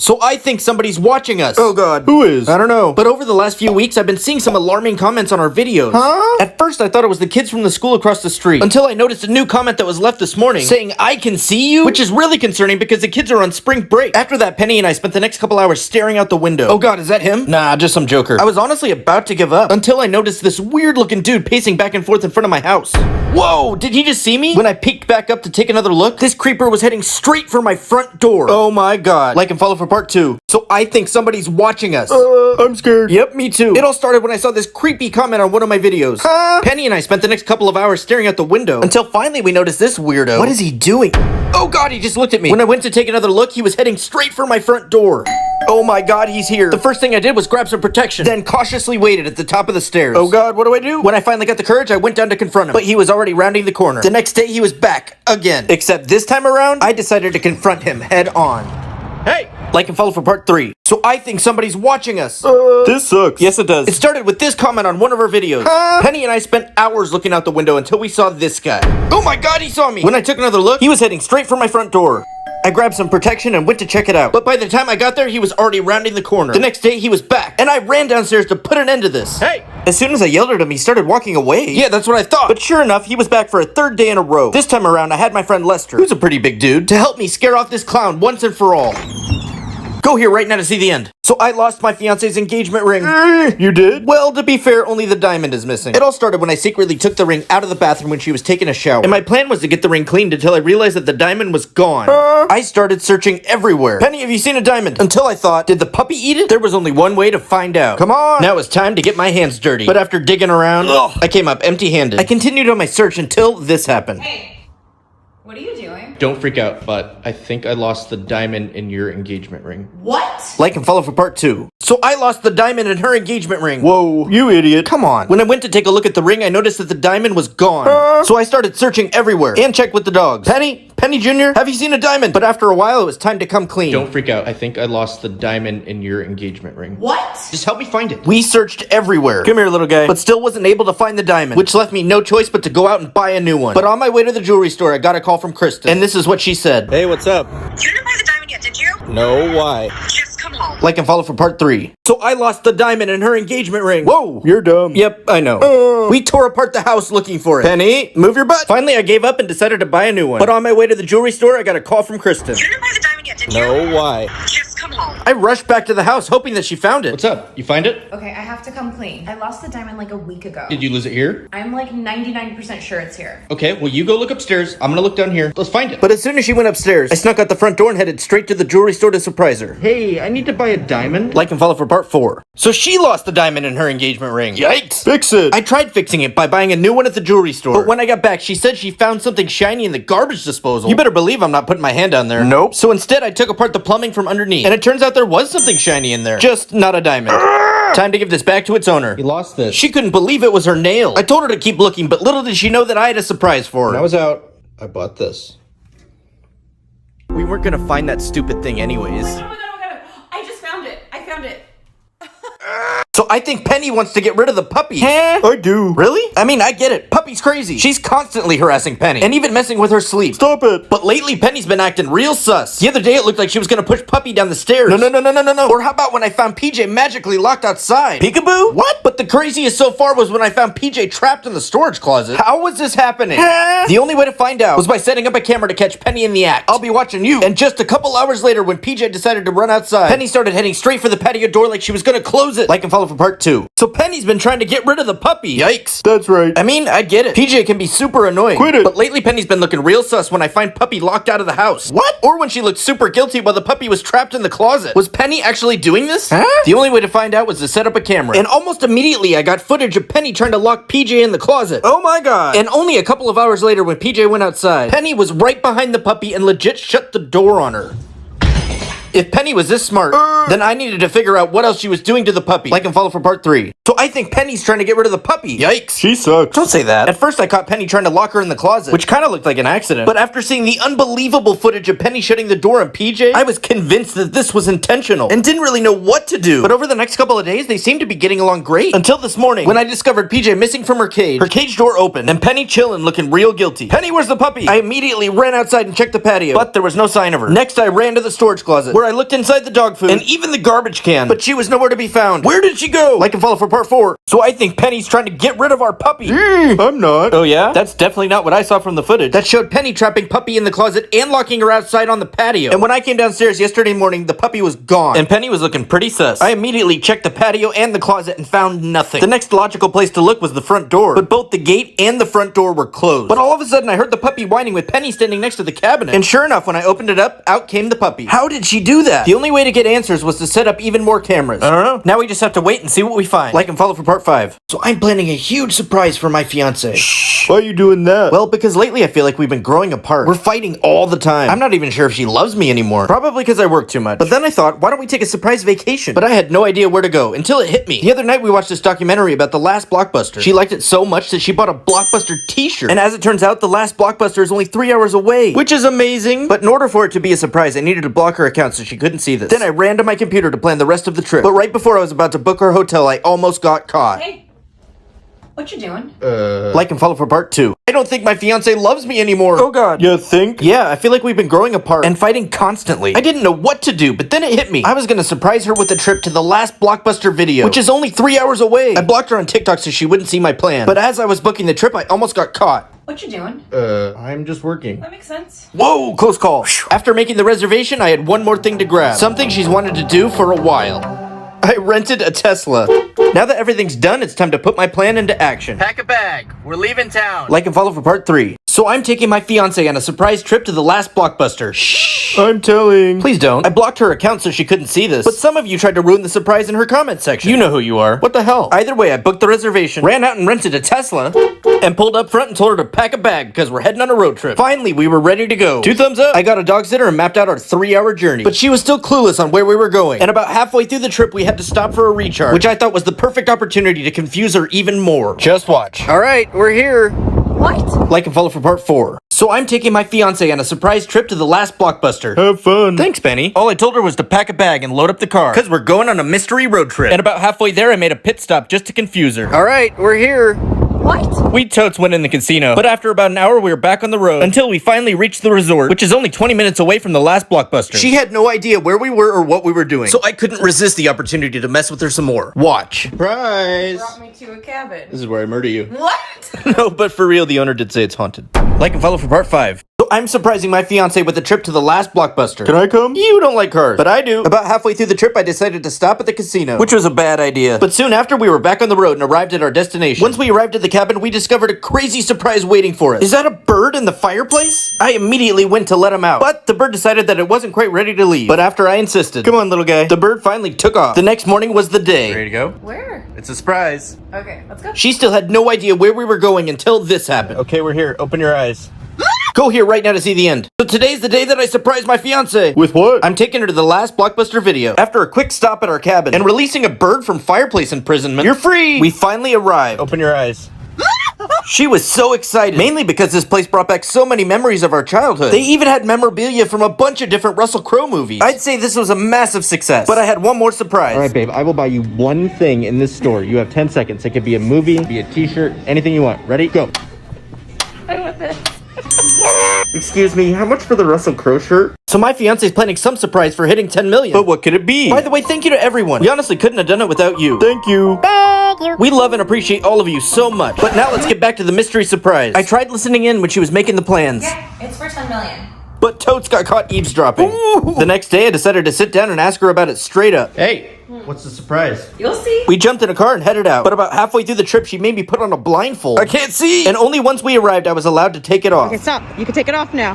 So I think somebody's watching us. Oh god, who is? I don't know. But over the last few weeks, I've been seeing some alarming comments on our videos. Huh? At first, I thought it was the kids from the school across the street. Until I noticed a new comment that was left this morning saying, "I can see you," which is really concerning because the kids are on spring break. After that, Penny and I spent the next couple hours staring out the window. Oh god, is that him? Nah, just some joker. I was honestly about to give up until I noticed this weird looking dude pacing back and forth in front of my house. Whoa, did he just see me? When I peeked back up to take another look, this creeper was heading straight for my front door. Oh my god. Like and follow for part 2. So I think somebody's watching us. I'm scared. Yep, me too. It all started when I saw this creepy comment on one of my videos. Penny and I spent the next couple of hours staring out the window until finally we noticed this weirdo. What is he doing? Oh god, he just looked at me. When I went to take another look, he was heading straight for my front door. Oh my god, he's here. The first thing I did was grab some protection, then cautiously waited at the top of the stairs. Oh god, what do I do? When I finally got the courage, I went down to confront him, but he was already rounding the corner. The next day, he was back again. Except this time around, I decided to confront him head on. Hey! Like and follow for part 3. So I think somebody's watching us. This sucks. Yes, it does. It started with this comment on one of our videos. Penny and I spent hours looking out the window until we saw this guy. Oh my god, he saw me! When I took another look, he was heading straight for my front door. I grabbed some protection and went to check it out. But by the time I got there, he was already rounding the corner. The next day, he was back, and I ran downstairs to put an end to this. Hey! As soon as I yelled at him, he started walking away. Yeah, that's what I thought. But sure enough, he was back for a third day in a row. This time around, I had my friend Lester, who's a pretty big dude, to help me scare off this clown once and for all. Go here right now to see the end. So I lost my fiance's engagement ring. You did? Well, to be fair, only the diamond is missing. It all started when I secretly took the ring out of the bathroom when she was taking a shower. And my plan was to get the ring cleaned until I realized that the diamond was gone. I started searching everywhere. Penny, have you seen a diamond? Until I thought, did the puppy eat it? There was only one way to find out. Come on! Now it's time to get my hands dirty. But after digging around, I came up empty-handed. I continued on my search until this happened. Hey, what are you doing? Don't freak out, but I think I lost the diamond in your engagement ring. What? Like and follow for part 2. So I lost the diamond in her engagement ring. Whoa, you idiot. Come on. When I went to take a look at the ring, I noticed that the diamond was gone. So I started searching everywhere and checked with the dogs. Penny Jr., have you seen a diamond? But after a while, it was time to come clean. Don't freak out. I think I lost the diamond in your engagement ring. What? Just help me find it. We searched everywhere. Come here, little guy. But still wasn't able to find the diamond, which left me no choice but to go out and buy a new one. But on my way to the jewelry store, I got a call from Kristen. And this is what she said. Hey, what's up? You didn't buy the diamond yet, did you? No, why? Just come home. Like and follow for part 3. So I lost the diamond in her engagement ring. Whoa, you're dumb. Yep, I know. We tore apart the house looking for it. Penny, move your butt. Finally, I gave up and decided to buy a new one. But on my way to the jewelry store, I got a call from Kristen. You didn't buy the diamond yet, did you? No, why? Just come home. I rushed back to the house hoping that she found it. What's up? You find it? Okay, I have to come clean. I lost the diamond like a week ago. Did you lose it here? I'm like 99% sure it's here. Okay, well you go look upstairs. I'm gonna look down here. Let's find it. But as soon as she went upstairs, I snuck out the front door and headed straight to the jewelry store to surprise her. Hey, I need to buy a diamond. Like and follow for part 4. So she lost the diamond in her engagement ring. Yikes. Fix it. I tried fixing it by buying a new one at the jewelry store. But when I got back, she said she found something shiny in the garbage disposal. You better believe I'm not putting my hand down there. Nope. So instead, I took apart the plumbing from underneath. And it turns out there was something shiny in there. Just not a diamond. Time to give this back to its owner. You lost this. She couldn't believe it was her nail. I told her to keep looking, but little did she know that I had a surprise for her. When I was out, I bought this. We weren't gonna find that stupid thing anyways. Oh my god. I just found it. I found it. So I think Penny wants to get rid of the puppy. I do. Really? I mean, I get it. Puppy's crazy. She's constantly harassing Penny and even messing with her sleep. Stop it. But lately, Penny's been acting real sus. The other day, it looked like she was gonna push Puppy down the stairs. No. Or how about when I found PJ magically locked outside? Peekaboo? What? But the craziest so far was when I found PJ trapped in the storage closet. How was this happening? The only way to find out was by setting up a camera to catch Penny in the act. I'll be watching you. And just a couple hours later, when PJ decided to run outside, Penny started heading straight for the patio door like she was gonna close it. Like and follow for part 2. So Penny's been trying to get rid of the puppy. Yikes. That's right. I mean, I get it. PJ can be super annoying. Quit it. But lately, Penny's been looking real sus when I find Puppy locked out of the house. What? Or when she looked super guilty while the puppy was trapped in the closet. Was Penny actually doing this? The only way to find out was to set up a camera. And almost immediately, I got footage of Penny trying to lock PJ in the closet. Oh my god. And only a couple of hours later, when PJ went outside, Penny was right behind the puppy and legit shut the door on her. If Penny was this smart, then I needed to figure out what else she was doing to the puppy. Like and follow for part 3. So I think Penny's trying to get rid of the puppy. Yikes. She sucks. Don't say that. At first I caught Penny trying to lock her in the closet, which kind of looked like an accident. But after seeing the unbelievable footage of Penny shutting the door on PJ, I was convinced that this was intentional and didn't really know what to do. But over the next couple of days, they seemed to be getting along great. Until this morning, when I discovered PJ missing from her cage door opened, and Penny chilling looking real guilty. Penny, where's the puppy? I immediately ran outside and checked the patio, but there was no sign of her. Next, I ran to the storage closet, where I looked inside the dog food and even the garbage can, but she was nowhere to be found. Where did she go? Like and follow for part 4. So I think Penny's trying to get rid of our puppy. I'm not. Oh yeah? That's definitely not what I saw from the footage. That showed Penny trapping Puppy in the closet and locking her outside on the patio. And when I came downstairs yesterday morning, the puppy was gone. And Penny was looking pretty sus. I immediately checked the patio and the closet and found nothing. The next logical place to look was the front door, but both the gate and the front door were closed. But all of a sudden I heard the puppy whining with Penny standing next to the cabinet. And sure enough, when I opened it up, out came the puppy. How did she do that? The only way to get answers was to set up even more cameras. I don't know. Now we just have to wait and see what we find. Like and follow for part 5. So I'm planning a huge surprise for my fiance. Shh. Why are you doing that? Well, because lately I feel like we've been growing apart. We're fighting all the time. I'm not even sure if she loves me anymore. Probably because I work too much. But then I thought, why don't we take a surprise vacation? But I had no idea where to go until it hit me. The other night we watched this documentary about the last Blockbuster. She liked it so much that she bought a Blockbuster t-shirt. And as it turns out, the last Blockbuster is only 3 hours away, which is amazing. But in order for it to be a surprise, I needed to block her account so she couldn't see this. Then I ran to my computer to plan the rest of the trip. But right before I was about to book our hotel, I almost got caught. Hey, what you doing? Like and follow for part 2. I don't think my fiance loves me anymore. Oh god. You think? Yeah, I feel like we've been growing apart and fighting constantly. I didn't know what to do, but then it hit me. I was gonna surprise her with a trip to the last Blockbuster video, which is only 3 hours away. I blocked her on TikTok so she wouldn't see my plan. But as I was booking the trip, I almost got caught. What you doing? I'm just working. That makes sense. Whoa, close call. After making the reservation, I had one more thing to grab. Something she's wanted to do for a while. I rented a Tesla. Now that everything's done, it's time to put my plan into action. Pack a bag. We're leaving town. Like and follow for part 3. So I'm taking my fiance on a surprise trip to the last Blockbuster. Shh. I'm telling. Please don't. I blocked her account so she couldn't see this. But some of you tried to ruin the surprise in her comment section. You know who you are. What the hell? Either way, I booked the reservation, ran out and rented a Tesla, and pulled up front and told her to pack a bag because we're heading on a road trip. Finally, we were ready to go. 2 thumbs up. I got a dog sitter and mapped out our 3-hour journey. But she was still clueless on where we were going. And about halfway through the trip, we had to stop for a recharge, which I thought was the perfect opportunity to confuse her even more. Just watch. All right, we're here. What? Like and follow for part 4. So I'm taking my fiance on a surprise trip to the last Blockbuster. Have fun. Thanks, Penny. All I told her was to pack a bag and load up the car, because we're going on a mystery road trip. And about halfway there, I made a pit stop just to confuse her. All right, we're here. What? We totes went in the casino, but after about an hour, we were back on the road until we finally reached the resort, which is only 20 minutes away from the last Blockbuster. She had no idea where we were or what we were doing, so I couldn't resist the opportunity to mess with her some more. Watch. Surprise. Brought me to a cabin. This is where I murder you. What? No, but for real, the owner did say it's haunted. Like and follow for part 5. So I'm surprising my fiance with a trip to the last Blockbuster. Can I come? You don't like cars, but I do. About halfway through the trip, I decided to stop at the casino, which was a bad idea. But soon after, we were back on the road and arrived at our destination. Once we arrived at the cabin, we discovered a crazy surprise waiting for us. Is that a bird in the fireplace? I immediately went to let him out, but the bird decided that it wasn't quite ready to leave. But after I insisted, come on, little guy, the bird finally took off. The next morning was the day. Ready to go? Where? It's a surprise. Okay, let's go. She still had no idea where we were going until this happened. Okay, we're here. Open your eyes. Go here right now to see the end. So today's the day that I surprised my fiance. With what? I'm taking her to the last Blockbuster video. After a quick stop at our cabin and releasing a bird from fireplace imprisonment, you're free! We finally arrived. Open your eyes. She was so excited, mainly because this place brought back so many memories of our childhood. They even had memorabilia from a bunch of different Russell Crowe movies. I'd say this was a massive success, but I had one more surprise. All right, babe. I will buy you one thing in this store. You have 10 seconds. It could be a movie, be a t-shirt, anything you want. Ready? Go. I want this. Excuse me, how much for the Russell Crowe shirt? So my fiance's planning some surprise for hitting 10 million. But what could it be? By the way, thank you to everyone. We honestly couldn't have done it without you. Thank you. We love and appreciate all of you so much. But now let's get back to the mystery surprise. I tried listening in when she was making the plans. Yeah, it's for 10 million. But Totes got caught eavesdropping. Ooh. The next day, I decided to sit down and ask her about it straight up. Hey, what's the surprise? You'll see. We jumped in a car and headed out. But about halfway through the trip, she made me put on a blindfold. I can't see! And only once we arrived, I was allowed to take it off. Okay, stop. You can take it off now.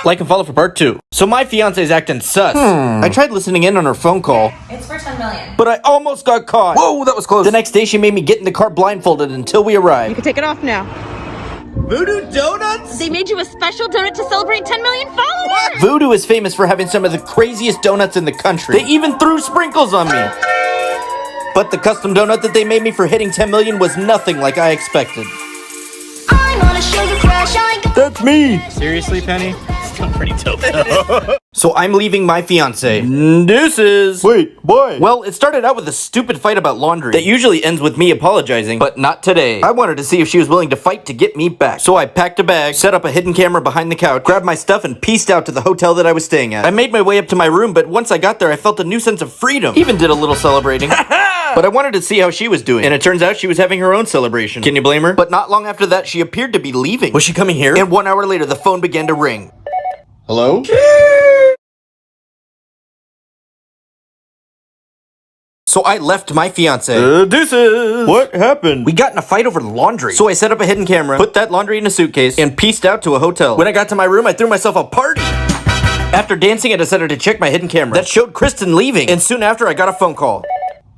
Like and follow for part 2. So my fiance's acting sus. I tried listening in on her phone call. It's for 10 million. But I almost got caught. Whoa, that was close. The next day, she made me get in the car blindfolded until we You arrived. can take it off now. Voodoo Donuts? They made you a special donut to celebrate 10 million followers! Voodoo is famous for having some of the craziest donuts in the country. They even threw sprinkles on me. But the custom donut that they made me for hitting 10 million was nothing like I expected. I'm on a sugar crash, I got That's me. Seriously, Penny? still pretty dope though. So I'm leaving my fiance. Deuces. Wait, why? Well, it started out with a stupid fight about laundry that usually ends with me apologizing, but not today. I wanted to see if she was willing to fight to get me back. So I packed a bag, set up a hidden camera behind the couch, grabbed my stuff, and pieced out to the hotel that I was staying at. I made my way up to my room, but once I got there, I felt a new sense of freedom. Even did a little celebrating. But I wanted to see how she was doing, and it turns out she was having her own celebration. Can you blame her? But not long after that, she appeared to be leaving. Was she coming here? And 1 hour later, the phone began to ring. Hello? So I left my fiance. Deuces. What happened? We got in a fight over laundry. So I set up a hidden camera, put that laundry in a suitcase, and pieced out to a hotel. When I got to my room, I threw myself a party. After dancing, I decided to check my hidden camera. That showed Kristen leaving, and soon after, I got a phone call.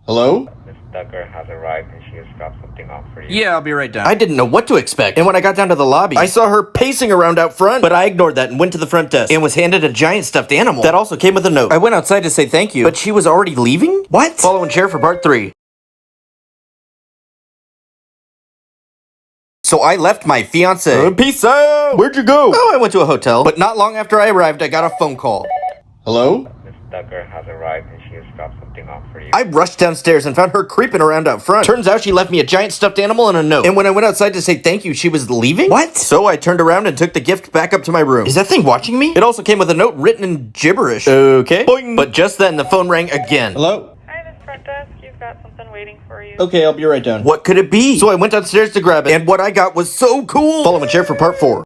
Hello? Miss Tucker has arrived and she has dropped something off for you. Yeah, I'll be right down. I didn't know what to expect, and when I got down to the lobby, I saw her pacing around out front, but I ignored that and went to the front desk and was handed a giant stuffed animal that also came with a note. I went outside to say thank you, but she was already leaving? What? Follow and share for part 3. So I left my fiance. Peace out. Where'd you go? Oh, I went to a hotel, but not long after I arrived, I got a phone call. Hello? Miss Tucker has arrived and she has dropped something off for you. I rushed downstairs and found her creeping around out front. Turns out she left me a giant stuffed animal and a note. And when I went outside to say thank you, she was leaving? What? So I turned around and took the gift back up to my room. Is that thing watching me? It also came with a note written in gibberish. Okay. Boing. But just then, the phone rang again. Hello? Hi, this front desk. You've got something waiting for you. Okay, I'll be right down. What could it be? So I went downstairs to grab it, and what I got was so cool. Follow and share for part 4.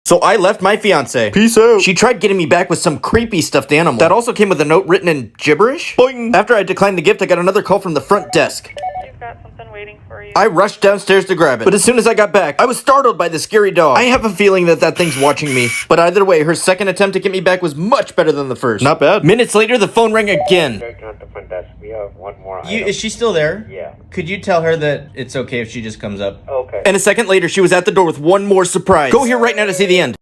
So I left my fiance. Peace out. She tried getting me back with some creepy stuffed animal that also came with a note written in gibberish. Boing. After I declined the gift, I got another call from the front desk. You've got something waiting for you. I rushed downstairs to grab it, but as soon as I got back, I was startled by the scary dog. I have a feeling that thing's watching me, but either way, her second attempt to get me back was much better than the first. Not bad. Minutes later, the phone rang again. Check out the front desk. We have one more item. Is she still there? Yeah. Could you tell her that it's okay if she just comes up? Okay. And a second later, she was at the door with one more surprise. Go here right now to see the end.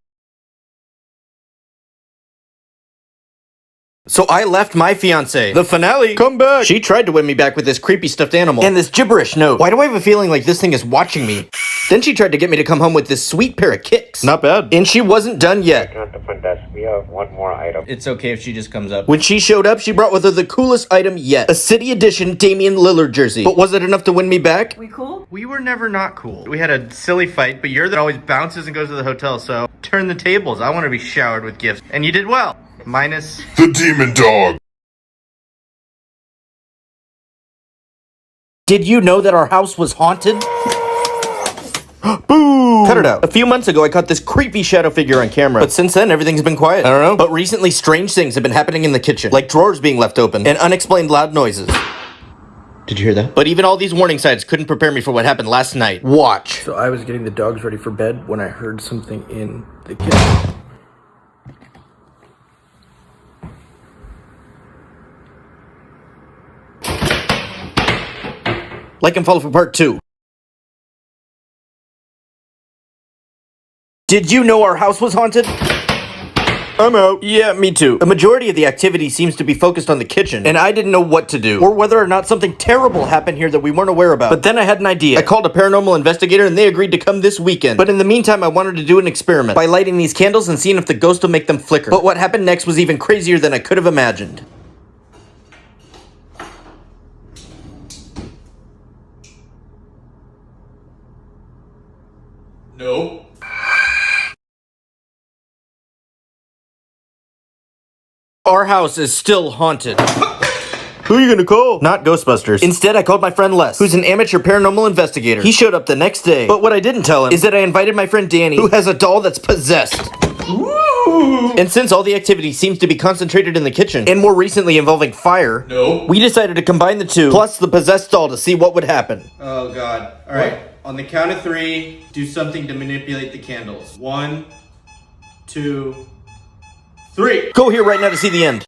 So I left my fiance. The finale. Come back. She tried to win me back with this creepy stuffed animal and this gibberish note. Why do I have a feeling like this thing is watching me? Then she tried to get me to come home with this sweet pair of kicks. Not bad. And she wasn't done yet. Check out the front desk. We have one more item. It's okay if she just comes up. When she showed up, she brought with her the coolest item yet. A City Edition Damian Lillard jersey. But was it enough to win me back? We cool? We were never not cool. We had a silly fight, but you're that always bounces and goes to the hotel, so turn the tables. I want to be showered with gifts. And you did well. Minus... The demon dog. Did you know that our house was haunted? Boo! Cut it out. A few months ago, I caught this creepy shadow figure on camera. But since then, everything's been quiet. I don't know. But recently, strange things have been happening in the kitchen. Like drawers being left open and unexplained loud noises. Did you hear that? But even all these warning signs couldn't prepare me for what happened last night. Watch. So I was getting the dogs ready for bed when I heard something in the kitchen. Like and follow for part 2. Did you know our house was haunted? I'm out. Yeah, me too. A majority of the activity seems to be focused on the kitchen, and I didn't know what to do, or whether or not something terrible happened here that we weren't aware about. But then I had an idea. I called a paranormal investigator, and they agreed to come this weekend. But in the meantime, I wanted to do an experiment by lighting these candles and seeing if the ghost will make them flicker. But what happened next was even crazier than I could have imagined. No. Our house is still haunted. Who are you gonna call? Not Ghostbusters. Instead, I called my friend Les, who's an amateur paranormal investigator. He showed up the next day. But what I didn't tell him is that I invited my friend Danny, who has a doll that's possessed. Woo! And since all the activity seems to be concentrated in the kitchen, and more recently involving fire, we decided to combine the two, plus the possessed doll, to see what would happen. Oh god. Alright. On the count of 3, do something to manipulate the candles. 1, 2, 3. Go here right now to see the end.